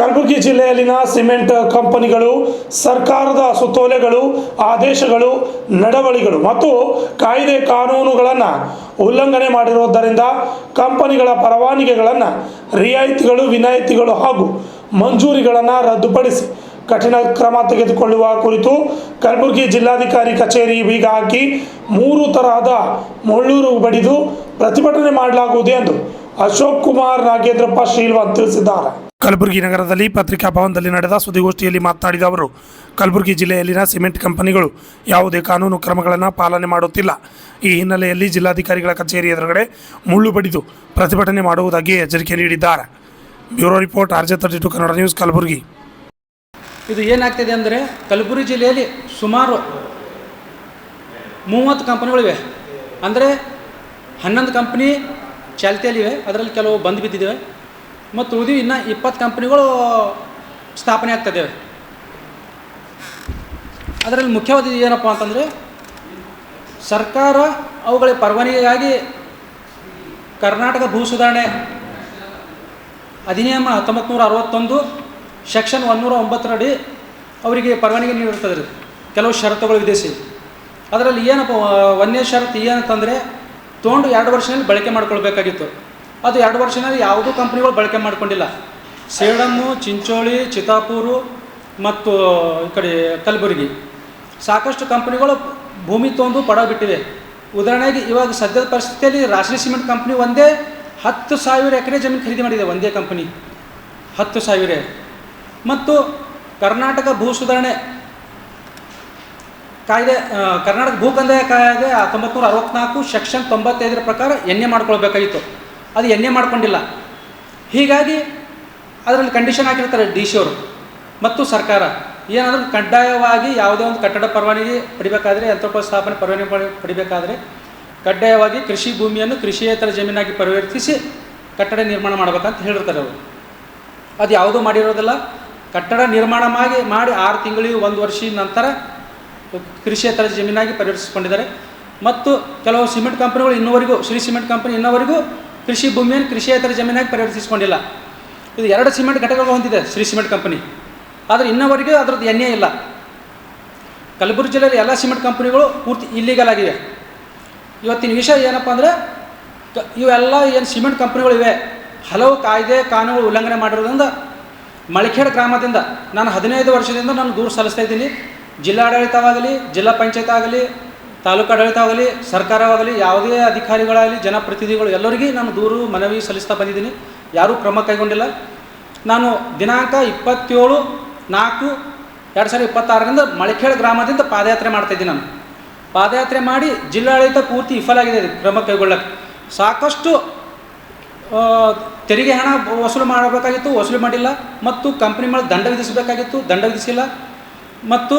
ಕಲಬುರಗಿ ಜಿಲ್ಲೆಯಲ್ಲಿನ ಸಿಮೆಂಟ್ ಕಂಪನಿಗಳು ಸರ್ಕಾರದ ಸುತ್ತೋಲೆಗಳು, ಆದೇಶಗಳು, ನಡವಳಿಗಳು ಮತ್ತು ಕಾಯ್ದೆ ಕಾನೂನುಗಳನ್ನು ಉಲ್ಲಂಘನೆ ಮಾಡಿರುವುದರಿಂದ ಕಂಪನಿಗಳ ಪರವಾನಗಿಗಳನ್ನು, ರಿಯಾಯಿತಿಗಳು, ವಿನಾಯಿತಿಗಳು ಹಾಗೂ ಮಂಜೂರಿಗಳನ್ನು ರದ್ದುಪಡಿಸಿ ಕಠಿಣ ಕ್ರಮ ತೆಗೆದುಕೊಳ್ಳುವ ಕುರಿತು ಕಲಬುರಗಿ ಜಿಲ್ಲಾಧಿಕಾರಿ ಕಚೇರಿ ಬೀಗ ಹಾಕಿ 3 ತರಹದ ಮುಳ್ಳೂರು ಬಡಿದು ಪ್ರತಿಭಟನೆ ಮಾಡಲಾಗುವುದು ಎಂದು ಅಶೋಕ್ ಕುಮಾರ್ ನಾಗೇಂದ್ರಪ್ಪ ಶ್ರೀಲ್ವಂತ್ ತಿಳಿಸಿದ್ದಾರೆ. ಕಲಬುರಗಿ ನಗರದಲ್ಲಿ ಪತ್ರಿಕಾ ಭವನದಲ್ಲಿ ನಡೆದ ಸುದ್ದಿಗೋಷ್ಠಿಯಲ್ಲಿ ಮಾತನಾಡಿದ ಅವರು, ಕಲಬುರಗಿ ಜಿಲ್ಲೆಯಲ್ಲಿನ ಸಿಮೆಂಟ್ ಕಂಪನಿಗಳು ಯಾವುದೇ ಕಾನೂನು ಕ್ರಮಗಳನ್ನು ಪಾಲನೆ ಮಾಡುತ್ತಿಲ್ಲ. ಈ ಹಿನ್ನೆಲೆಯಲ್ಲಿ ಜಿಲ್ಲಾಧಿಕಾರಿಗಳ ಕಚೇರಿ ಎದುರುಗಡೆ ಮುಳ್ಳು ಬಡಿದು ಪ್ರತಿಭಟನೆ ಮಾಡುವುದಾಗಿ ಎಚ್ಚರಿಕೆ ನೀಡಿದ್ದಾರೆ. Bureau report, RJ32 Kannada news, Kalaburagi. ಇದು ಏನಾಗ್ತಿದೆ ಅಂದರೆ, ಕಲಬುರಗಿ ಜಿಲ್ಲೆಯಲ್ಲಿ ಸುಮಾರು 30 ಕಂಪನಿಗಳಿವೆ. ಅಂದರೆ 11 ಕಂಪ್ನಿ ಚಾಲ್ತಿಯಲ್ಲಿವೆ, ಅದರಲ್ಲಿ ಕೆಲವು ಬಂದು ಬಿದ್ದಿದ್ದಾವೆ ಮತ್ತು ಉಳಿದು ಇನ್ನು 20 ಕಂಪ್ನಿಗಳು ಸ್ಥಾಪನೆ ಆಗ್ತಿದ್ದಾವೆ. ಅದರಲ್ಲಿ ಮುಖ್ಯವಾದ ಏನಪ್ಪ ಅಂತಂದರೆ, ಸರ್ಕಾರ ಅವುಗಳ ಪರವಾನಗಿಗಾಗಿ ಕರ್ನಾಟಕ ಭೂ ಸುಧಾರಣೆ ಅಧಿನಿಯಮ 1961 ಸೆಕ್ಷನ್ 109 ಅಡಿ ಅವರಿಗೆ ಪರವಾನಗಿ ನೀಡಿರ್ತದೆ. ಕೆಲವು ಷರತ್ತುಗಳು ವಿಧಿಸಿ, ಅದರಲ್ಲಿ ಏನಪ್ಪ ಒಂದನೇ ಷರತ್ತು ಏನಂತಂದರೆ, ತೊಗೊಂಡು 2 ವರ್ಷದಲ್ಲಿ ಬಳಕೆ ಮಾಡ್ಕೊಳ್ಬೇಕಾಗಿತ್ತು. ಅದು 2 ವರ್ಷದಲ್ಲಿ ಯಾವುದೂ ಕಂಪ್ನಿಗಳು ಬಳಕೆ ಮಾಡ್ಕೊಂಡಿಲ್ಲ. ಸೇಡಮ್ಮು, ಚಿಂಚೋಳಿ, ಚಿತ್ತಾಪುರು ಮತ್ತು ಈ ಕಡೆ ಕಲಬುರಗಿ ಸಾಕಷ್ಟು ಕಂಪ್ನಿಗಳು ಭೂಮಿ ತೊಗೊಂಡು ಪಡವ ಬಿಟ್ಟಿವೆ. ಉದಾಹರಣೆಗೆ ಇವಾಗ ಸದ್ಯದ ಪರಿಸ್ಥಿತಿಯಲ್ಲಿ ರಾಷ್ಟ್ರೀಯ ಸಿಮೆಂಟ್ ಕಂಪ್ನಿ ಒಂದೇ 10,000 ಎಕರೆ ಜಮೀನು ಖರೀದಿ ಮಾಡಿದೆ. ಒಂದೇ ಕಂಪ್ನಿ 10,000. ಮತ್ತು ಕರ್ನಾಟಕ ಭೂ ಸುಧಾರಣೆ ಕಾಯ್ದೆ, ಕರ್ನಾಟಕ ಭೂ ಕಂದಾಯ ಕಾಯ್ದೆ 1964 ಸೆಕ್ಷನ್ 95 ಪ್ರಕಾರ ಎನ್ಎ ಮಾಡ್ಕೊಳ್ಬೇಕಾಗಿತ್ತು. ಅದು ಎನ್ಎ ಮಾಡ್ಕೊಂಡಿಲ್ಲ. ಹೀಗಾಗಿ ಅದರಲ್ಲಿ ಕಂಡೀಷನ್ ಹಾಕಿರ್ತಾರೆ DC ಅವರು ಮತ್ತು ಸರ್ಕಾರ. ಏನಾದರೂ ಕಡ್ಡಾಯವಾಗಿ ಯಾವುದೇ ಒಂದು ಕಟ್ಟಡ ಪರವಾನಗಿ ಪಡಿಬೇಕಾದ್ರೆ, ಯಂತ್ರೋಪಸ್ಥಾಪನೆ ಪರವಾನಗಿ ಪಡಿಬೇಕಾದ್ರೆ ಕಡ್ಡಾಯವಾಗಿ ಕೃಷಿ ಭೂಮಿಯನ್ನು ಕೃಷಿಯೇತರ ಜಮೀನಾಗಿ ಪರಿವರ್ತಿಸಿ ಕಟ್ಟಡ ನಿರ್ಮಾಣ ಮಾಡಬೇಕಂತ ಹೇಳಿರ್ತಾರೆ ಅವರು. ಅದು ಯಾವುದೂ ಮಾಡಿರೋದಿಲ್ಲ. ಕಟ್ಟಡ ನಿರ್ಮಾಣ ಮಾಡಿ 6 ತಿಂಗಳು 1 ವರ್ಷ ನಂತರ ಕೃಷಿಯೇತರ ಜಮೀನಾಗಿ ಪರಿವರ್ತಿಸಿಕೊಂಡಿದ್ದಾರೆ. ಮತ್ತು ಕೆಲವು ಸಿಮೆಂಟ್ ಕಂಪನಿಗಳು ಇನ್ನೂವರೆಗೂ, ಶ್ರೀ ಸಿಮೆಂಟ್ ಕಂಪನಿ ಇನ್ನೂವರೆಗೂ ಕೃಷಿ ಭೂಮಿಯನ್ನು ಕೃಷಿಯೇತರ ಜಮೀನಾಗಿ ಪರಿವರ್ತಿಸಿಕೊಂಡಿಲ್ಲ. ಇದು 2 ಸಿಮೆಂಟ್ ಘಟಕಗಳು ಹೊಂದಿದೆ ಶ್ರೀ ಸಿಮೆಂಟ್ ಕಂಪನಿ, ಆದರೆ ಇನ್ನೂವರೆಗೂ ಅದರದ್ದು ಎನ್ಎ ಇಲ್ಲ. ಕಲಬುರಗಿ ಜಿಲ್ಲೆಯಲ್ಲಿ ಎಲ್ಲ ಸಿಮೆಂಟ್ ಕಂಪನಿಗಳು ಪೂರ್ತಿ ಇಲ್ಲಿಗಲ್ ಆಗಿವೆ. ಇವತ್ತಿನ ವಿಷಯ ಏನಪ್ಪ ಅಂದರೆ, ಇವೆಲ್ಲ ಏನು ಸಿಮೆಂಟ್ ಕಂಪ್ನಿಗಳಿವೆ ಹಲವು ಕಾಯ್ದೆ ಕಾನೂನುಗಳು ಉಲ್ಲಂಘನೆ ಮಾಡಿರೋದ್ರಿಂದ ಮಳಿಖೇಡ್ ಗ್ರಾಮದಿಂದ ನಾನು 15 ವರ್ಷದಿಂದ ನಾನು ದೂರು ಸಲ್ಲಿಸ್ತಾ ಇದ್ದೀನಿ. ಜಿಲ್ಲಾಡಳಿತವಾಗಲಿ, ಜಿಲ್ಲಾ ಪಂಚಾಯತ್ ಆಗಲಿ, ತಾಲೂಕು ಆಡಳಿತವಾಗಲಿ, ಸರ್ಕಾರವಾಗಲಿ, ಯಾವುದೇ ಅಧಿಕಾರಿಗಳಾಗಲಿ, ಜನಪ್ರತಿನಿಧಿಗಳು ಎಲ್ಲರಿಗೂ ನಾನು ದೂರು ಮನವಿ ಸಲ್ಲಿಸ್ತಾ ಬಂದಿದ್ದೀನಿ. ಯಾರೂ ಕ್ರಮ ಕೈಗೊಂಡಿಲ್ಲ. ನಾನು ದಿನಾಂಕ 27/4/2026 ಮಳಿಖೇಡ್ ಗ್ರಾಮದಿಂದ ಪಾದಯಾತ್ರೆ ಮಾಡ್ತಾಯಿದ್ದೀನಿ. ನಾನು ಪಾದಯಾತ್ರೆ ಮಾಡಿ ಜಿಲ್ಲಾಡಳಿತ ಪೂರ್ತಿ ವಿಫಲಾಗಿದೆ ಕ್ರಮ ಕೈಗೊಳ್ಳಕ್ಕೆ. ಸಾಕಷ್ಟು ತೆರಿಗೆ ಹಣ ವಸೂಲು ಮಾಡಬೇಕಾಗಿತ್ತು, ವಸೂಲು ಮಾಡಿಲ್ಲ. ಮತ್ತು ಕಂಪ್ನಿ ಮೇಲೆ ದಂಡ ವಿಧಿಸಬೇಕಾಗಿತ್ತು, ದಂಡ ವಿಧಿಸಿಲ್ಲ. ಮತ್ತು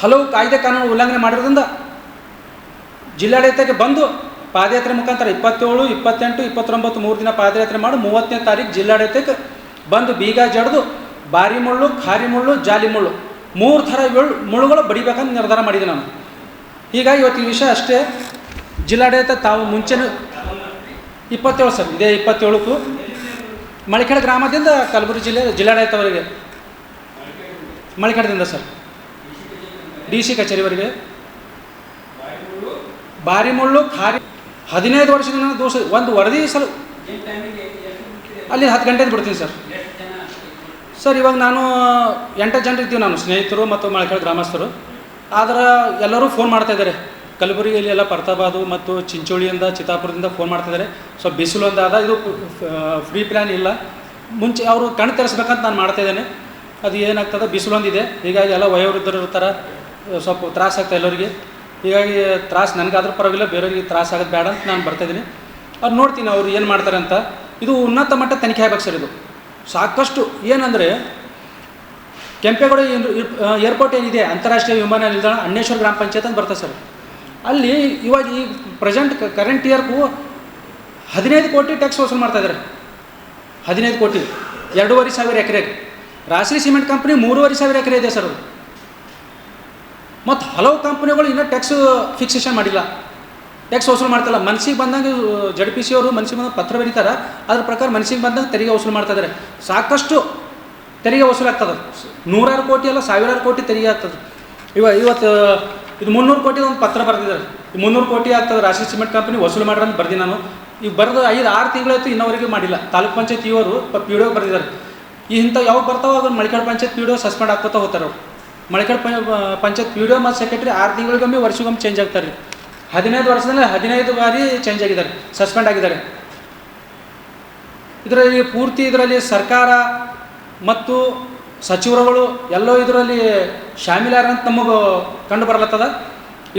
ಹಲವು ಕಾಯ್ದೆ ಕಾನೂನು ಉಲ್ಲಂಘನೆ ಮಾಡಿರೋದ್ರಿಂದ ಜಿಲ್ಲಾಡಳಿತಕ್ಕೆ ಬಂದು ಪಾದಯಾತ್ರೆ ಮುಖಾಂತರ 27, 28, 29 3 ದಿನ ಪಾದಯಾತ್ರೆ ಮಾಡಿ 30ನೇ ತಾರೀಕು ಜಿಲ್ಲಾಡಳಿತಕ್ಕೆ ಬಂದು ಬೀಗ ಜಡಿದು ಬಾರಿ ಮುಳ್ಳು, ಖಾರಿ ಮುಳ್ಳು, ಜಾಲಿ ಮುಳ್ಳು 3 ಥರ ಮುಳ್ಳುಗಳು ಬಡಿಬೇಕಂತ ನಿರ್ಧಾರ ಮಾಡಿದೆ ನಾನು. ಹೀಗಾಗಿ ಇವತ್ತಿನ ವಿಷಯ ಅಷ್ಟೇ. ಜಿಲ್ಲಾಡಳಿತ ತಾವು ಮುಂಚೆನೂ 27 ಸರ್, ಇದೇ 27ಕ್ಕೂ ಮಳಿಖೇಡ್ ಗ್ರಾಮದಿಂದ ಕಲಬುರಗಿ ಜಿಲ್ಲೆ ಜಿಲ್ಲಾಡಳಿತವರೆಗೆ, ಮಳಿಖೇಡದಿಂದ ಸರ್ DC ಕಚೇರಿವರೆಗೆ ಬಾರಿ ಮುಳ್ಳು, ಖಾರಿ 15 ವರ್ಷದಿಂದ ದೋಷ ಒಂದು ವರದಿ ಸರ್ ಅಲ್ಲಿ 10 ಗಂಟೆದು ಬಿಡ್ತೀನಿ ಸರ್. ಇವಾಗ ನಾನು 8 ಜನ ಇದ್ದೀವಿ, ನಾನು ಸ್ನೇಹಿತರು ಮತ್ತು ಮಳಿಖೇಡ್ ಗ್ರಾಮಸ್ಥರು. ಆದ್ರೆ ಎಲ್ಲರೂ ಫೋನ್ ಮಾಡ್ತಾಯಿದ್ದಾರೆ. ಕಲಬುರಗಿಯಲ್ಲಿ ಎಲ್ಲ ಪರ್ತಾಬಾದು ಮತ್ತು ಚಿಂಚೋಳಿಯಿಂದ, ಚಿತ್ತಾಪುರದಿಂದ ಫೋನ್ ಮಾಡ್ತಾಯಿದ್ದಾರೆ. ಬಿಸಿಲು ಒಂದಾದ, ಇದು ಫ್ರೀ ಪ್ಲ್ಯಾನ್ ಇಲ್ಲ. ಮುಂಚೆ ಅವರು ಕಣ್ಣು ತೆರೆಸ್ಬೇಕಂತ ನಾನು ಮಾಡ್ತಾಯಿದ್ದೇನೆ. ಅದು ಏನಾಗ್ತದೆ, ಬಿಸಿಲು ಒಂದಿದೆ. ಹೀಗಾಗಿ ಎಲ್ಲ ವಯೋವೃದ್ಧರು ಇರ್ತಾರೆ, ಸ್ವಲ್ಪ ತ್ರಾಸ ಆಗ್ತದೆ ಎಲ್ಲರಿಗೆ. ಹೀಗಾಗಿ ತ್ರಾಸು ನನಗಾದ್ರೂ ಪರವಾಗಿಲ್ಲ, ಬೇರೆಯವ್ರಿಗೆ ತ್ರಾಸ ಆಗೋದು ಬೇಡ ಅಂತ ನಾನು ಬರ್ತಾಯಿದ್ದೀನಿ. ಅದು ನೋಡ್ತೀನಿ ಅವ್ರು ಏನು ಮಾಡ್ತಾರೆ ಅಂತ. ಇದು ಉನ್ನತ ಮಟ್ಟ ತನಿಖೆ ಆಗ್ಬೇಕು ಸರ್. ಇದು ಸಾಕಷ್ಟು ಏನಂದರೆ, ಕೆಂಪೇಗೌಡ ಏರ್ಪೋರ್ಟ್ ಏನಿದೆ, ಅಂತಾರಾಷ್ಟ್ರೀಯ ವಿಮಾನ ನಿಲ್ದಾಣ, ಅಣ್ಣೇಶ್ವರ ಗ್ರಾಮ ಪಂಚಾಯತ್ ಅಂತ ಬರ್ತದೆ ಸರ್. ಅಲ್ಲಿ ಇವಾಗ ಈ ಕರೆಂಟ್ ಇಯರ್ಗೂ 15 ಕೋಟಿ ಟ್ಯಾಕ್ಸ್ ವಸೂಲು ಮಾಡ್ತಾಯಿದ್ದಾರೆ. 15 ಕೋಟಿ 2,500 ಎಕರೆಗೆ. ರಾಷ್ಟ್ರೀಯ ಸಿಮೆಂಟ್ ಕಂಪ್ನಿ 3,500 ಎಕರೆ ಇದೆ ಸರ್. ಮತ್ತು ಹಲವು ಕಂಪ್ನಿಗಳು ಇನ್ನೂ ಟ್ಯಾಕ್ಸ್ ಫಿಕ್ಸೇಷನ್ ಮಾಡಿಲ್ಲ, ಟ್ಯಾಕ್ಸ್ ವಸೂಲು ಮಾಡ್ತಾಯಿಲ್ಲ. ಮನಸ್ಸಿಗೆ ಬಂದಂಗೆ ZPC ಅವರು ಮನಸ್ಸಿಗೆ ಬಂದಾಗ ಪತ್ರ ಬರೀತಾರೆ, ಅದ್ರ ಪ್ರಕಾರ ಮನಸ್ಸಿಗೆ ಬಂದಂಗೆ ತೆರಿಗೆ ವಸೂಲು ಮಾಡ್ತಾಯಿದ್ದಾರೆ. ಸಾಕಷ್ಟು ತೆರಿಗೆ ವಸೂಲಾಗ್ತದೆ. ನೂರಾರು ಕೋಟಿ ಅಲ್ಲ, ಸಾವಿರಾರು ಕೋಟಿ ತೆರಿಗೆ ಆಗ್ತದೆ. ಇವತ್ತು ಇದು 300 ಕೋಟಿ ಒಂದು ಪತ್ರ ಬರೆದಿದ್ದಾರೆ. ಈ 300 ಕೋಟಿ ಆಗ್ತದೆ ರಾಷ್ಟ್ರೀಯ ಸಿಮೆಂಟ್ ಕಂಪನಿ ವಸೂಲು ಮಾಡ್ರಿ ಅಂತ ಬರ್ದಿ ನಾನು. ಈಗ ಬರೆದು 5-6 ತಿಂಗಳಾಯ್ತು, ಇನ್ನವರೆಗೆ ಮಾಡಿಲ್ಲ. ತಾಲೂಕ್ ಪಂಚಾಯತ್ ಇವರು ಪಿ ಡಿ ಒ ಬರೆದಿದ್ದಾರೆ. ಇಂಥ ಯಾವಾಗ ಬರ್ತಾವೆ ಅದನ್ನು Malikadu panchayat P D O suspend ಆಗ್ಕೋತಾ ಹೋಗ್ತಾರೆ ಅವ್ರು. Malikadu panchayat P D O ಮತ್ತು ಸೆಕ್ರೆಟರಿ 6 ತಿಂಗಳಿಗೊಮ್ಮೆ ವರ್ಷಗೊಮ್ಮೆ ಚೇಂಜ್ ಆಗ್ತಾರೆ ರೀ. 15 ವರ್ಷದಲ್ಲಿ 15 ಬಾರಿ ಚೇಂಜ್ ಆಗಿದ್ದಾರೆ, ಸಸ್ಪೆಂಡ್ ಆಗಿದ್ದಾರೆ. ಇದರಲ್ಲಿ ಪೂರ್ತಿ ಇದರಲ್ಲಿ ಸರ್ಕಾರ ಮತ್ತು ಸಚಿವರುಗಳು ಎಲ್ಲೋ ಇದರಲ್ಲಿ ಶಾಮೀಲಾರ ಅಂತ ನಮಗೆ ಕಂಡು ಬರಲತ್ತದ.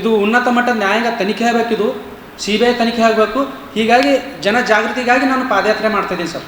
ಇದು ಉನ್ನತ ಮಟ್ಟದ ನ್ಯಾಯಾಂಗ ತನಿಖೆ ಆಗಬೇಕಿದು, CBI ತನಿಖೆ ಆಗಬೇಕು. ಹೀಗಾಗಿ ಜನ ಜಾಗೃತಿಗಾಗಿ ನಾನು ಪಾದಯಾತ್ರೆ ಮಾಡ್ತಾಯಿದ್ದೀನಿ ಸರ್.